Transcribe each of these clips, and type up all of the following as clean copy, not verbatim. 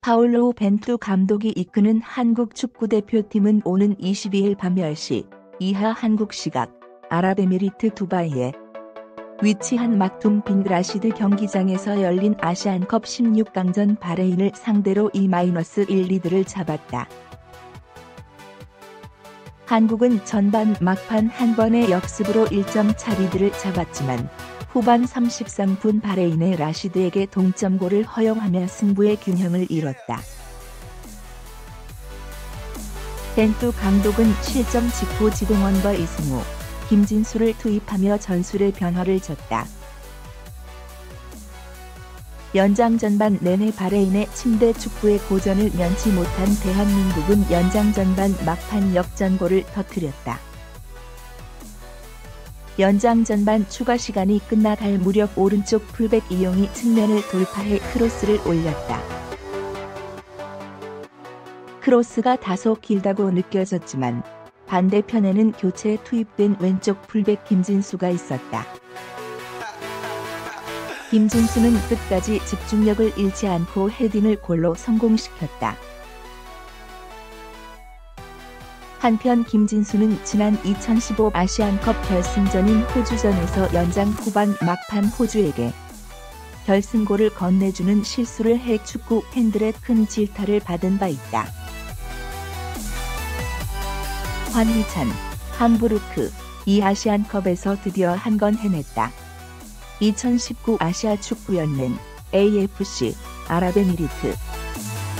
파울로 벤투 감독이 이끄는 한국 축구대표팀은 오는 22일 밤 10시 이하 한국 시각 아랍에미리트 두바이에 위치한 막툼 빈 라시드 경기장에서 열린 아시안컵 16강전 바레인을 상대로 2-1 리드를 잡았다. 한국은 전반 막판 한 번의 역습으로 1점 차 리드를 잡았지만 후반 33분 바레인의 라시드에게 동점골을 허용하며 승부의 균형을 잃었다. 벤투 감독은 실점 직후 지동원과 이승우, 김진수를 투입하며 전술의 변화를 줬다. 연장 전반 내내 바레인의 침대 축구의 고전을 면치 못한 대한민국은 연장 전반 막판 역전골을 터뜨렸다. 연장 전반 추가 시간이 끝나갈 무렵 오른쪽 풀백 이용이 측면을 돌파해 크로스를 올렸다. 크로스가 다소 길다고 느껴졌지만 반대편에는 교체에 투입된 왼쪽 풀백 김진수가 있었다. 김진수는 끝까지 집중력을 잃지 않고 헤딩을 골로 성공시켰다. 한편 김진수는 지난 2015 아시안컵 결승전인 호주전에서 연장 후반 막판 호주에게 결승골을 건네주는 실수를 해 축구 팬들의 큰 질타를 받은 바 있다. 황희찬, 함부르크, 이 아시안컵에서 드디어 한 건 해냈다. 2019 아시아 축구연맹 AFC 아랍에미리트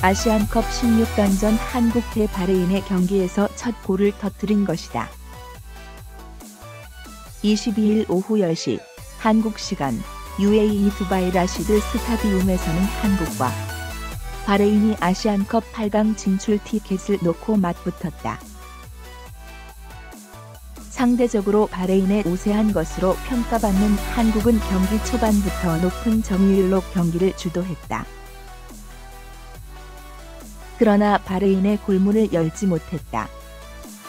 아시안컵 16강전 한국 대 바레인의 경기에서 첫 골을 터뜨린 것이다. 22일 오후 10시 한국 시간 UAE 두바이 라시드 스타디움에서는 한국과 바레인이 아시안컵 8강 진출 티켓을 놓고 맞붙었다. 상대적으로 바레인에 우세한 것으로 평가받는 한국은 경기 초반부터 높은 점유율로 경기를 주도했다. 그러나 바레인의 골문을 열지 못했다.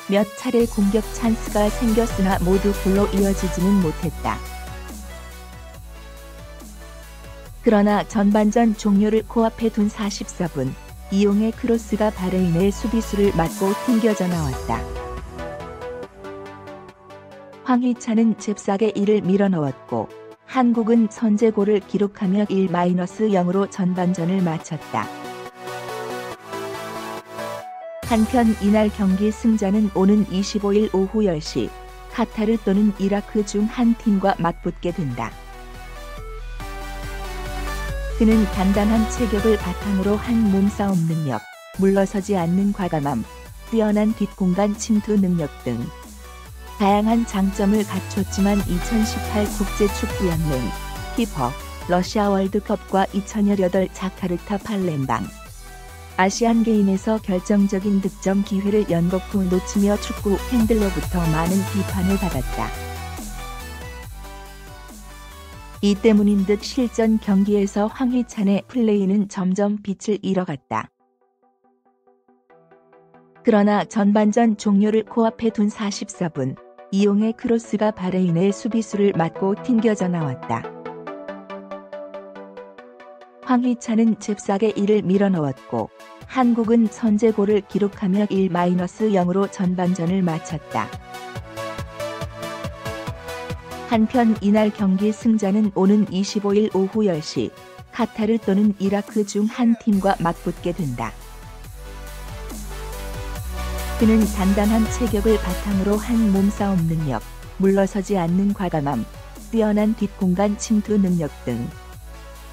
몇 차례 공격 찬스가 생겼으나 모두 골로 이어지지는 못했다. 그러나 전반전 종료를 코앞에 둔 44분, 이용의 크로스가 바레인의 수비수를 맞고 튕겨져 나왔다. 황희찬은 잽싸게 이를 밀어넣었고 한국은 선제골을 기록하며 1-0으로 전반전을 마쳤다. 한편 이날 경기 승자는 오는 25일 오후 10시 카타르 또는 이라크 중 한 팀과 맞붙게 된다. 그는 단단한 체격을 바탕으로 한 몸싸움 능력, 물러서지 않는 과감함, 뛰어난 뒷공간 침투 능력 등 다양한 장점을 갖췄지만 2018 국제축구연맹 피파 러시아 월드컵과 2018 자카르타 팔렘방 아시안게임에서 결정적인 득점 기회를 연거푸 놓치며 축구 팬들로부터 많은 비판을 받았다. 이 때문인 듯 실전 경기에서 황희찬의 플레이는 점점 빛을 잃어갔다. 그러나 전반전 종료를 코앞에 둔 44분, 이용의 크로스가 바레인의 수비수를 맞고 튕겨져 나왔다. 황희찬은 잽싸게 이를 밀어넣었고 한국은 선제골을 기록하며 1-0으로 전반전을 마쳤다. 한편 이날 경기 승자는 오는 25일 오후 10시 카타르 또는 이라크 중 한 팀과 맞붙게 된다. 그는 단단한 체격을 바탕으로 한 몸싸움 능력, 물러서지 않는 과감함, 뛰어난 뒷공간 침투 능력 등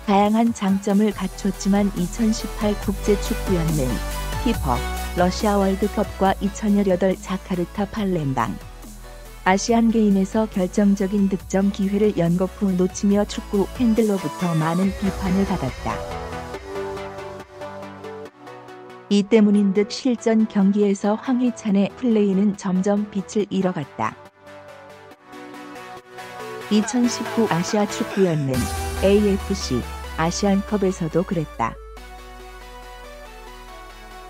다양한 장점을 갖췄지만 2018 국제축구연맹 피파 러시아 월드컵과 2018 자카르타 팔렘방 아시안게임에서 결정적인 득점 기회를 연거푸 놓치며 축구 팬들로부터 많은 비판을 받았다. 이 때문인 듯 실전 경기에서 황희찬의 플레이는 점점 빛을 잃어갔다. 2019 아시아 축구연맹 AFC 아시안컵에서도 그랬다.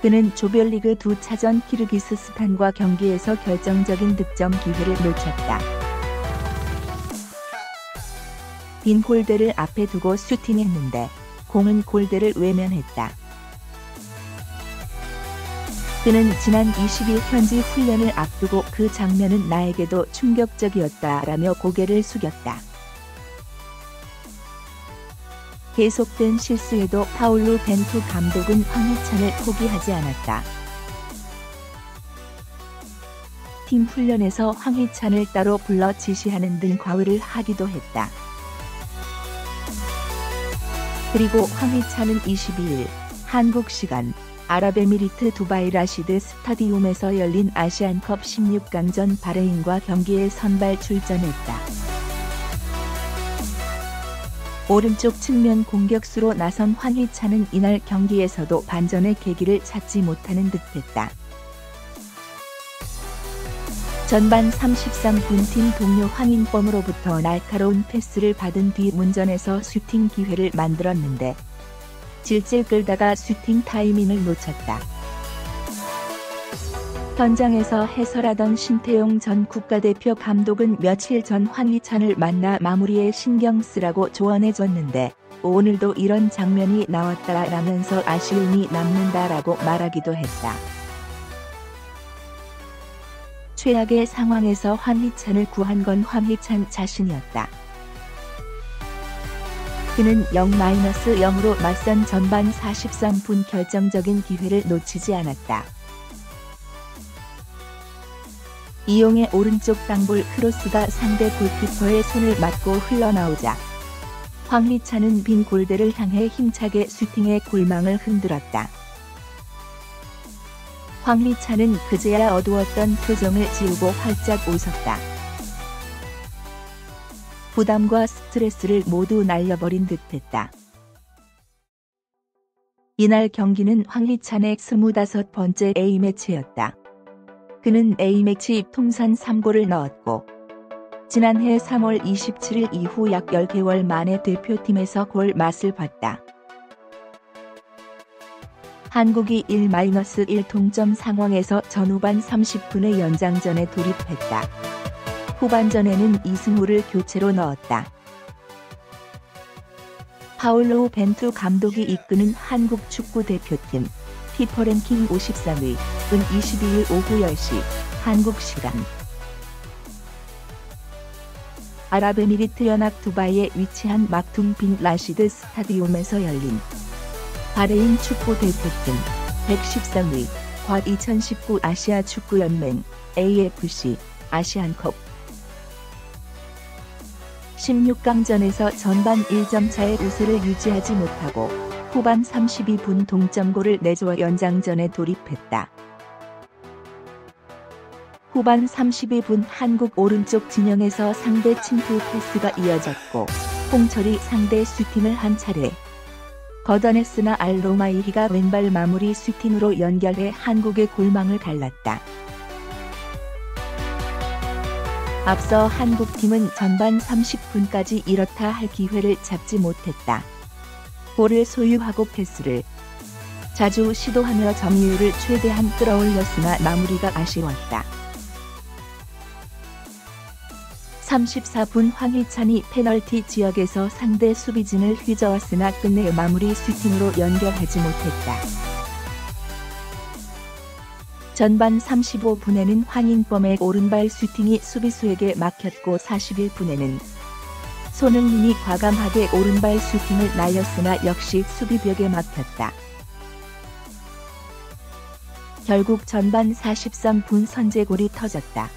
그는 조별리그 2차전 키르기스스탄과 경기에서 결정적인 득점 기회를 놓쳤다. 빈 골대를 앞에 두고 슈팅했는데 공은 골대를 외면했다. 그는 지난 20일 현지 훈련을 앞두고 그 장면은 나에게도 충격적이었다라며 고개를 숙였다. 계속된 실수에도 파울루 벤투 감독은 황희찬을 포기하지 않았다. 팀 훈련에서 황희찬을 따로 불러 지시하는 등 과외를 하기도 했다. 그리고 황희찬은 22일 한국 시간 아랍에미리트 두바이 라시드 스타디움에서 열린 아시안컵 16강전 바레인과 경기에 선발 출전했다. 오른쪽 측면 공격수로 나선 황희찬은 이날 경기에서도 반전의 계기를 찾지 못하는 듯했다. 전반 33분 팀 동료 황인범으로부터 날카로운 패스를 받은 뒤 문전에서 슈팅 기회를 만들었는데 질질 끌다가 슈팅 타이밍을 놓쳤다. 현장에서 해설하던 신태용 전 국가대표 감독은 며칠 전 황희찬을 만나 마무리에 신경 쓰라고 조언해줬는데 오늘도 이런 장면이 나왔다라면서 아쉬움이 남는다라고 말하기도 했다. 최악의 상황에서 황희찬을 구한 건 황희찬 자신이었다. 그는 0-0으로 맞선 전반 43분 결정적인 기회를 놓치지 않았다. 이용의 오른쪽 땅볼 크로스가 상대 골키퍼의 손을 맞고 흘러나오자 황희찬은 빈 골대를 향해 힘차게 슈팅의 골망을 흔들었다. 황희찬은 그제야 어두웠던 표정을 지우고 활짝 웃었다. 부담과 스트레스를 모두 날려버린 듯했다. 이날 경기는 황희찬의 25번째 A매치였다. 그는 A매치 통산 3골을 넣었고 지난해 3월 27일 이후 약 10개월 만에 대표팀에서 골 맛을 봤다. 한국이 1-1 동점 상황에서 전후반 30분의 연장전에 돌입했다. 후반전에는 이승우를 교체로 넣었다. 파울루 벤투 감독이 이끄는 한국 축구대표팀 피파 랭킹 53위은 22일 오후 10시 한국 시간 아랍에미리트 연합 두바이에 위치한 막툼 빈 라시드 스타디움에서 열린 바레인 축구대표팀 113위과 2019 아시아 축구연맹 AFC 아시안컵 16강전에서 전반 1점 차의 우세를 유지하지 못하고 후반 32분 동점골을 내주어 연장전에 돌입했다. 후반 32분 한국 오른쪽 진영에서 상대 침투 패스가 이어졌고 홍철이 상대 슈팅을 한 차례 걷어냈으나 알로마이히가 왼발 마무리 슈팅으로 연결해 한국의 골망을 갈랐다. 앞서 한국팀은 전반 30분까지 이렇다 할 기회를 잡지 못했다. 볼을 소유하고 패스를 자주 시도하며 점유율을 최대한 끌어올렸으나 마무리가 아쉬웠다. 34분 황희찬이 페널티 지역에서 상대 수비진을 휘저었으나 끝내 마무리 슈팅으로 연결하지 못했다. 전반 35분에는 황인범의 오른발 슈팅이 수비수에게 막혔고 41분에는 손흥민이 과감하게 오른발 슈팅을 날렸으나 역시 수비벽에 막혔다. 결국 전반 43분 선제골이 터졌다.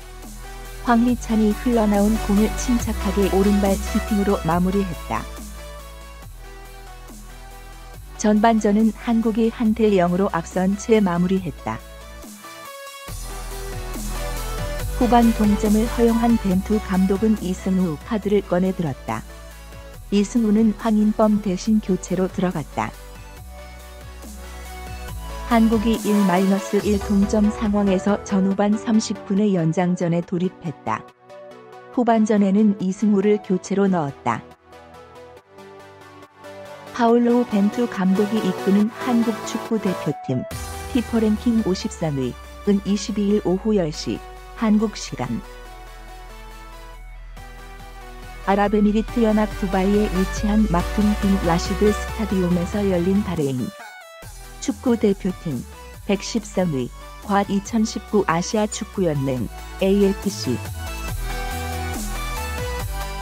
황희찬이 흘러나온 공을 침착하게 오른발 슈팅으로 마무리했다. 전반전은 한국이 1-0으로 앞선 채 마무리했다. 후반 동점을 허용한 벤투 감독은 이승우 카드를 꺼내들었다. 이승우는 황인범 대신 교체로 들어갔다. 한국이 1-1 동점 상황에서 전후반 30분의 연장전에 돌입했다. 후반전에는 이승우를 교체로 넣었다. 파울루 벤투 감독이 이끄는 한국 축구대표팀 피파 랭킹 53위은 22일 오후 10시 한국 시간 아랍에미리트 연합 두바이에 위치한 막툼 빈 라시드 스타디움에서 열린 바레인 축구대표팀 113위과 과 2019 아시아 축구연맹 AFC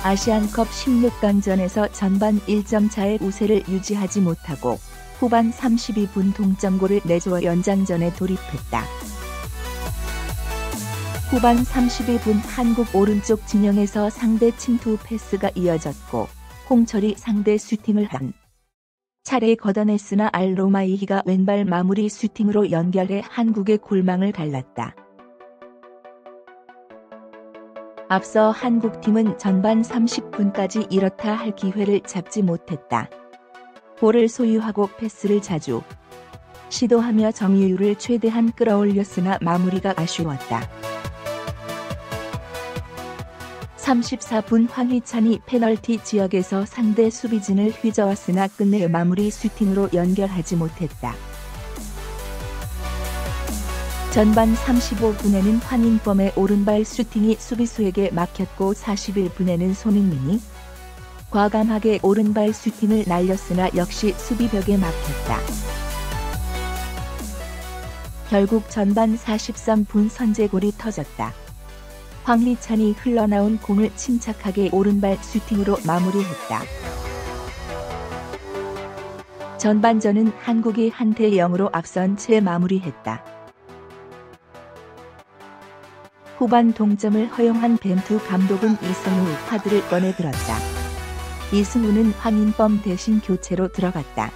아시안컵 16강전에서 전반 1점 차의 우세를 유지하지 못하고 후반 32분 동점골을 내주어 연장전에 돌입했다. 후반 32분 한국 오른쪽 진영에서 상대 침투 패스가 이어졌고 홍철이 상대 슈팅을 한 차례 걷어냈으나 알로마이히가 왼발 마무리 슈팅으로 연결해 한국의 골망을 갈랐다. 앞서 한국팀은 전반 30분까지 이렇다 할 기회를 잡지 못했다. 볼을 소유하고 패스를 자주 시도하며 점유율을 최대한 끌어올렸으나 마무리가 아쉬웠다. 34분 황희찬이 페널티 지역에서 상대 수비진을 휘저었으나 끝내 마무리 슈팅으로 연결하지 못했다. 전반 35분에는 황인범의 오른발 슈팅이 수비수에게 막혔고 41분에는 손흥민이 과감하게 오른발 슈팅을 날렸으나 역시 수비벽에 막혔다. 결국 전반 43분 선제골이 터졌다. 황희찬이 흘러나온 공을 침착하게 오른발 슈팅으로 마무리했다. 전반전은 한국이 1대0으로 앞선 채 마무리했다. 후반 동점을 허용한 벤투 감독은 이승우 카드를 꺼내들었다. 이승우는 황인범 대신 교체로 들어갔다.